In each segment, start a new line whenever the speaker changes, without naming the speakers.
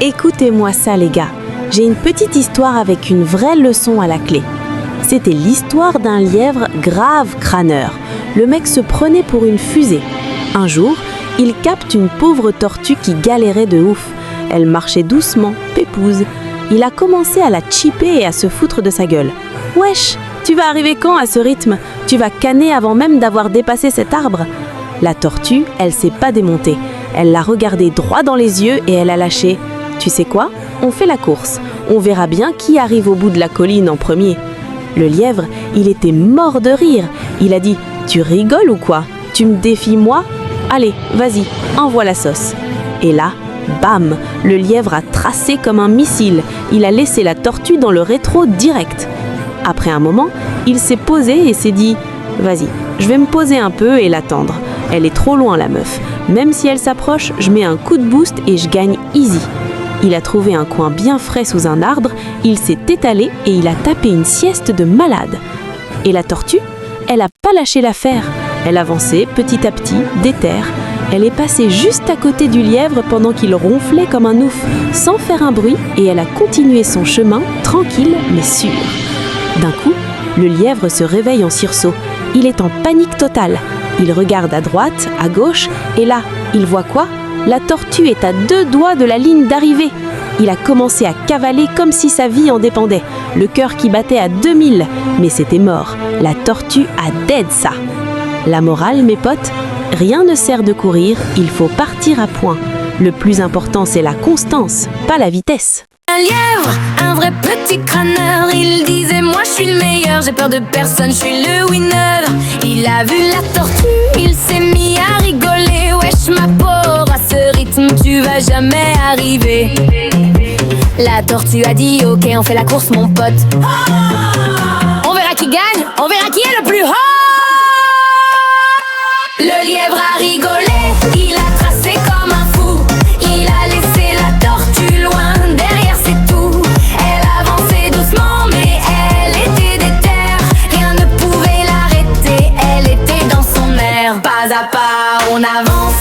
Écoutez-moi ça les gars, j'ai une petite histoire avec une vraie leçon à la clé. C'était l'histoire d'un lièvre grave crâneur. Le mec se prenait pour une fusée. Un jour, il capte une pauvre tortue qui galérait de ouf. Elle marchait doucement, pépouse. Il a commencé à la chipper et à se foutre de sa gueule. « Wesh, tu vas arriver quand à ce rythme? Tu vas canner avant même d'avoir dépassé cet arbre ?» La tortue, elle s'est pas démontée. Elle l'a regardé droit dans les yeux et elle a lâché. « Tu sais quoi? On fait la course. On verra bien qui arrive au bout de la colline en premier. » Le lièvre, il était mort de rire. Il a dit « Tu rigoles ou quoi? Tu me défies moi? Allez, vas-y, envoie la sauce. » Et là, bam, le lièvre a tracé comme un missile. Il a laissé la tortue dans le rétro direct. Après un moment, il s'est posé et s'est dit « Vas-y, je vais me poser un peu et l'attendre. Elle est trop loin la meuf. Même si elle s'approche, je mets un coup de boost et je gagne easy. » Il a trouvé un coin bien frais sous un arbre, il s'est étalé et il a tapé une sieste de malade. Et la tortue, elle a pas lâché l'affaire. Elle avançait petit à petit, déterre. Elle est passée juste à côté du lièvre pendant qu'il ronflait comme un ouf, sans faire un bruit, et elle a continué son chemin, tranquille mais sûr. D'un coup, le lièvre se réveille en sursaut. Il est en panique totale. Il regarde à droite, à gauche, et là, il voit quoi? La tortue est à 2 doigts de la ligne d'arrivée. Il a commencé à cavaler comme si sa vie en dépendait, le cœur qui battait à 2000. Mais c'était mort. La tortue a dead ça. La morale, mes potes, rien ne sert de courir, il faut partir à point. Le plus important, c'est la constance, pas la vitesse.
Un lièvre, un vrai petit crâneur. Il disait moi je suis le meilleur, j'ai peur de personne, je suis le winner. Il a vu la tortue, il s'est mis à rigoler. Wesh ma pauvre, à ce rythme tu vas jamais arriver. La tortue a dit ok on fait la course mon pote. On verra qui gagne, on verra qui est le plus haut. Le lièvre a rigolé, il a tracé comme un fou. Il a laissé la tortue loin derrière, c'est tout. Elle avançait doucement mais elle était déterre. Rien ne pouvait l'arrêter, elle était dans son air. Pas à pas on avance,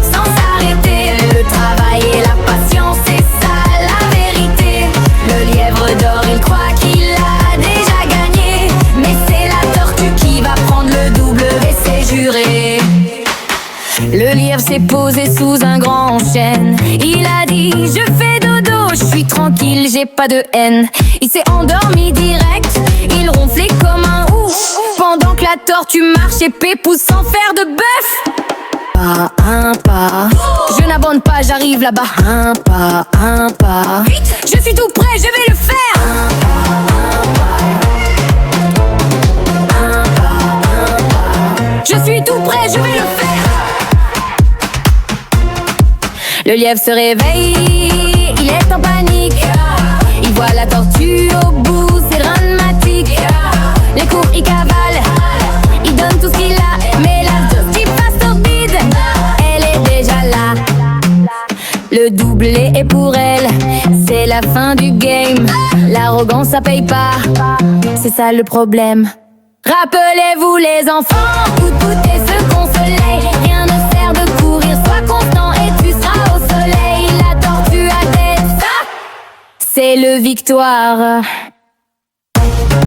sans s'arrêter. Le travail et la patience, c'est ça la vérité. Le lièvre d'or il croit qu'il a déjà gagné. Mais c'est la tortue qui va prendre le double et c'est juré. Le lièvre s'est posé sous un grand chêne. Il a dit je fais dodo, je suis tranquille, j'ai pas de haine. Il s'est endormi direct, il ronflait comme un ouf. Pendant que la tortue marchait pépouze sans faire de bœuf. Pas un pas, je n'abandonne pas, j'arrive là-bas. Un pas, je suis tout prêt, je vais le faire. Je suis tout prêt, je vais le faire. Le lièvre se réveille, il est en panique. Il voit la tortue au bout, c'est dramatique. Les coups, il cavale, il donne tout ce qu'il a. Mais la tortue passe sordide, elle est déjà là. Le doublé est pour elle, c'est la fin du game. L'arrogance ça paye pas, c'est ça le problème. Rappelez-vous les enfants, bout et se consoler. Rien ne sert de courir, sois constant et tu seras au soleil. La tortue a tête, ça, c'est le victoire.